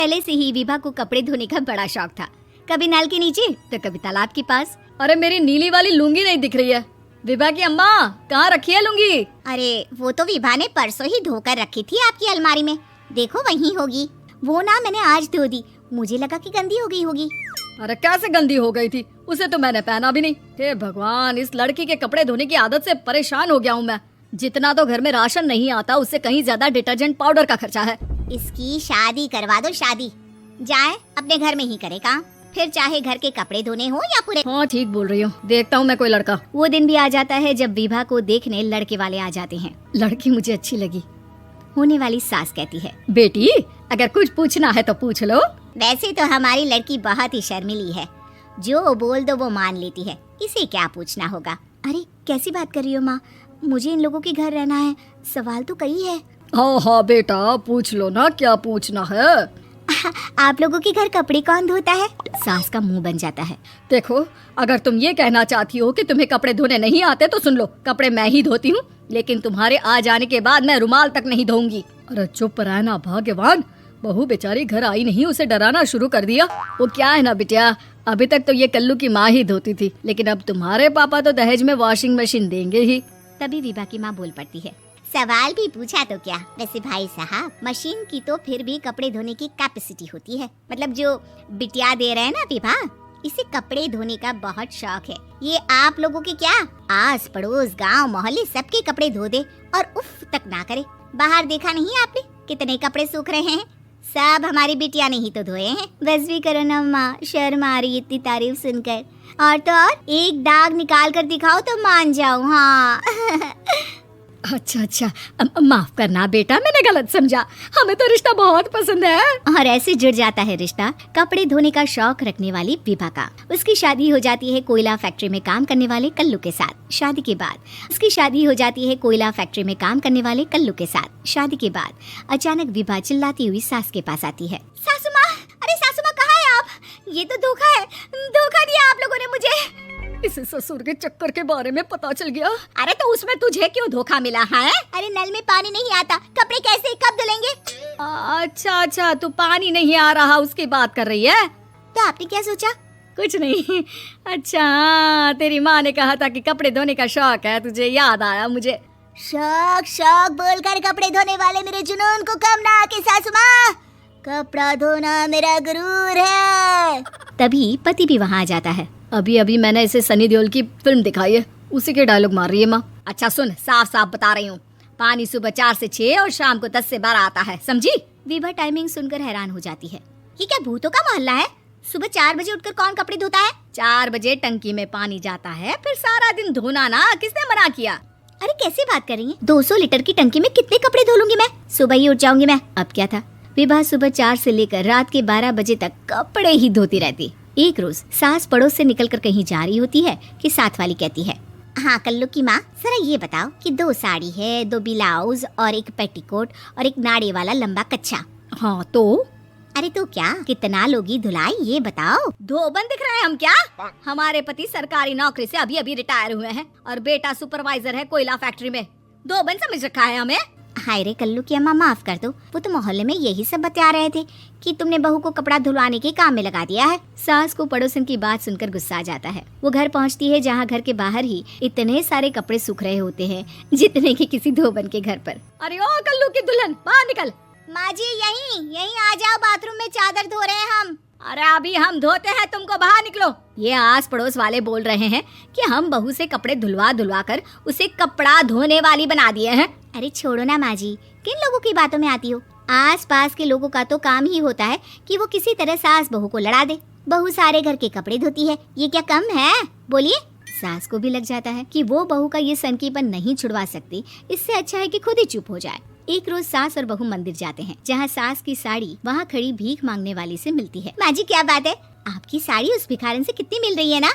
पहले से ही विभा को कपड़े धोने का बड़ा शौक था। कभी नल के नीचे तो कभी तालाब के पास। अरे मेरी नीली वाली लुंगी नहीं दिख रही है। विभा की अम्मा, कहाँ रखी है लुंगी? अरे वो तो विभा ने परसों ही धोकर रखी थी आपकी अलमारी में, देखो वहीं होगी। वो ना मैंने आज धो दी, मुझे लगा कि गंदी हो गई होगी। अरे कैसे गंदी हो गई थी? उसे तो मैंने पहना भी नहीं। हे भगवान, इस लड़की के कपड़े धोने की आदत से परेशान हो गया हूँ मैं। जितना तो घर में राशन नहीं आता, उससे कहीं ज्यादा डिटर्जेंट पाउडर का खर्चा है। इसकी शादी करवा दो, शादी। जाए अपने घर में ही करे काम, फिर चाहे घर के कपड़े धोने हो या पूरे। हाँ ठीक बोल रही हूँ, देखता हूँ मैं कोई लड़का। वो दिन भी आ जाता है जब विभा को देखने लड़के वाले आ जाते हैं। लड़की मुझे अच्छी लगी। होने वाली सास कहती है, बेटी अगर कुछ पूछना है तो पूछ लो। वैसे तो हमारी लड़की बहुत ही शर्मीली है, जो बोल दो वो मान लेती है, इसे क्या पूछना होगा। अरे कैसी बात कर रही हो माँ, मुझे इन लोगों के घर रहना है, सवाल तो कई है। हाँ हाँ बेटा, पूछ लो ना, क्या पूछना है। आप लोगों के घर कपड़े कौन धोता है? सास का मुंह बन जाता है। देखो, अगर तुम ये कहना चाहती हो कि तुम्हें कपड़े धोने नहीं आते तो सुन लो, कपड़े मैं ही धोती हूँ, लेकिन तुम्हारे आ जाने के बाद मैं रुमाल तक नहीं धोऊंगी। अरे चुप रहना भाग्यवान, बहू बेचारी घर आई नहीं, उसे डराना शुरू कर दिया। वो क्या है ना बिटिया, अभी तक तो ये कल्लू की माँ ही धोती थी, लेकिन अब तुम्हारे पापा तो दहेज में वॉशिंग मशीन देंगे ही। तभी विभा की माँ बोल पड़ती है, सवाल भी पूछा तो क्या। वैसे भाई साहब, मशीन की तो फिर भी कपड़े धोने की कैपेसिटी होती है, मतलब जो बिटिया दे रहे हैं ना विभा, इसे कपड़े धोने का बहुत शौक है। ये आप लोगों के क्या, आस पड़ोस गांव मोहल्ले सबके कपड़े धो दे और उफ तक ना करे। बाहर देखा नहीं आपने कितने कपड़े सूख रहे हैं? सब हमारी बिटिया ने ही तो धोए हैं। बस भी करो ना माँ, शर्म आ रही इतनी तारीफ सुनकर। और तो और एक दाग निकाल कर दिखाओ तो मान जाऊँ। हाँ अच्छा, माफ करना बेटा, मैंने गलत समझा। हमें तो रिश्ता बहुत पसंद है। और ऐसे जुड़ जाता है रिश्ता कपड़े धोने का शौक रखने वाली विभा का। उसकी शादी हो जाती है कोयला फैक्ट्री में काम करने वाले कल्लू के साथ। शादी के बाद उसकी शादी हो जाती है कोयला फैक्ट्री में काम करने वाले कल्लू के साथ। शादी के बाद अचानक विभा चिल्लाती हुई सास के पास आती है, सासू माँ, अरे सासू माँ कहाँ है आप? ये तो धोखा है, धोखा दिया आप लोगों ने मुझे। इसे ससुर के चक्कर के बारे में पता चल गया। अरे तो उसमें तुझे क्यों धोखा मिला है? अरे नल में पानी नहीं आता, कपड़े कैसे कब धुलेंगे? अच्छा, तू पानी नहीं आ रहा उसकी बात कर रही है? तो आपने क्या सोचा? कुछ नहीं। अच्छा, तेरी माँ ने कहा था कि कपड़े धोने का शौक है तुझे, याद आया मुझे। शौक बोलकर कपड़े धोने वाले मेरे जुनून को कम ना आके सासू माँ, कपड़ा धोना मेरा गुरूर है। तभी पति भी वहाँ आ जाता है। अभी मैंने इसे सनी देओल की फिल्म दिखाई है, उसी के डायलॉग मार रही है माँ। अच्छा सुन, साफ बता रही हूँ, पानी सुबह 4 से 6 और शाम को 10 से 12 आता है, समझी? विभा टाइमिंग सुनकर हैरान हो जाती है। ये क्या भूतों का मोहल्ला है? सुबह 4 बजे उठकर कौन कपड़े धोता है? 4 बजे टंकी में पानी जाता है, फिर सारा दिन धोना ना, किसने मना किया? अरे कैसी बात कर रही है? 200 लीटर की टंकी में कितने कपड़े धो लूंगी मैं? सुबह ही उठ जाऊंगी मैं। अब क्या था, विभा सुबह 4 से लेकर रात के 12 बजे तक कपड़े ही धोती रहती। एक रोज सास पड़ोस से निकलकर कहीं जा रही होती है कि साथ वाली कहती है, हाँ कल्लू की माँ, जरा ये बताओ कि 2 साड़ी है, 2 ब्लाउज और एक पेटीकोट और एक नाड़े वाला लंबा कच्छा। हाँ तो? अरे तो क्या, कितना लोगी धुलाई ये बताओ। धोबन दिख रहे हैं हम क्या? हमारे पति सरकारी नौकरी से अभी रिटायर हुए हैं और बेटा सुपरवाइजर है कोयला फैक्ट्री में। धोबन समझ रखा है हमें? हाय रे कल्लू की अम्मा, माफ कर दो, वो तो मोहल्ले में यही सब बता रहे थे कि तुमने बहू को कपड़ा धुलवाने के काम में लगा दिया है। सास को पड़ोसन की बात सुनकर गुस्सा आ जाता है। वो घर पहुंचती है जहां घर के बाहर ही इतने सारे कपड़े सूख रहे होते हैं जितने कि किसी धोबन के घर पर। अरे ओ कल्लू की दुल्हन, बाहर निकल। माँ जी यहीं आ जाओ, बाथरूम में चादर धो रहे हैं हम। अरे अभी हम धोते हैं, तुमको बाहर निकलो। ये आस पड़ोस वाले बोल रहे हैं कि हम बहू से कपड़े धुलवा कर उसे कपड़ा धोने वाली बना दिए हैं। अरे छोड़ो ना माँ जी, किन लोगों की बातों में आती हो? आस पास के लोगों का तो काम ही होता है कि वो किसी तरह सास बहू को लड़ा दे। बहू सारे घर के कपड़े धोती है, ये क्या कम है? बोलिए। सास को भी लग जाता है कि वो बहू का ये सनकीपन नहीं छुड़वा सकती, इससे अच्छा है कि खुद ही चुप हो जाए। एक रोज सास और बहू मंदिर जाते हैं, जहाँ सास की साड़ी वहाँ खड़ी भीख मांगने वाली से मिलती है। माँ जी क्या बात है, आपकी साड़ी उस भिखारन से कितनी मिल रही है ना?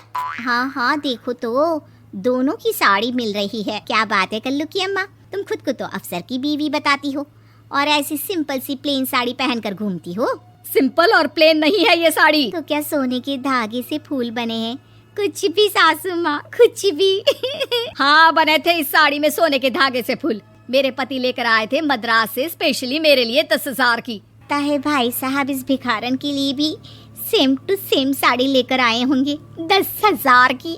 हाँ देखो तो, दोनों की साड़ी मिल रही है। क्या बात है कल्लू की अम्मा, तुम खुद को तो अफसर की बीवी बताती हो और ऐसी सिंपल सी प्लेन साड़ी पहनकर घूमती हो। सिंपल और प्लेन नहीं है ये साड़ी। तो क्या सोने के धागे से फूल बने हैं? कुछ भी सासू माँ, कुछ भी। हाँ बने थे इस साड़ी में सोने के धागे से फूल। मेरे पति लेकर आए थे मद्रास से स्पेशली मेरे लिए 10,000 की। लगता है भाई साहब इस भिखारन के लिए भी सेम टू सेम साड़ी लेकर आए होंगे 10,000 की।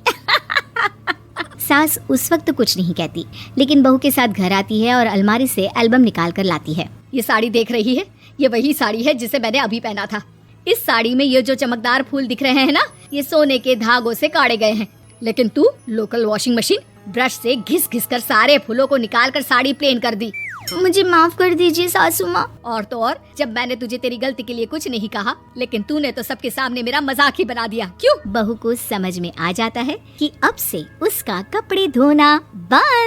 सास उस वक्त कुछ नहीं कहती, लेकिन बहू के साथ घर आती है और अलमारी से एल्बम निकाल कर लाती है। ये साड़ी देख रही है, ये वही साड़ी है जिसे मैंने अभी पहना था। इस साड़ी में ये जो चमकदार फूल दिख रहे हैं ना, ये सोने के धागों से काढ़े गए हैं। लेकिन तू लोकल वॉशिंग मशीन ब्रश से घिस घिस कर सारे फूलों को निकाल कर साड़ी प्लेन कर दी। मुझे माफ कर दीजिए सासू माँ। और तो और, जब मैंने तुझे तेरी गलती के लिए कुछ नहीं कहा, लेकिन तूने तो सबके सामने मेरा मजाक ही बना दिया। क्यों? बहू को समझ में आ जाता है कि अब से उसका कपड़े धोना बंद।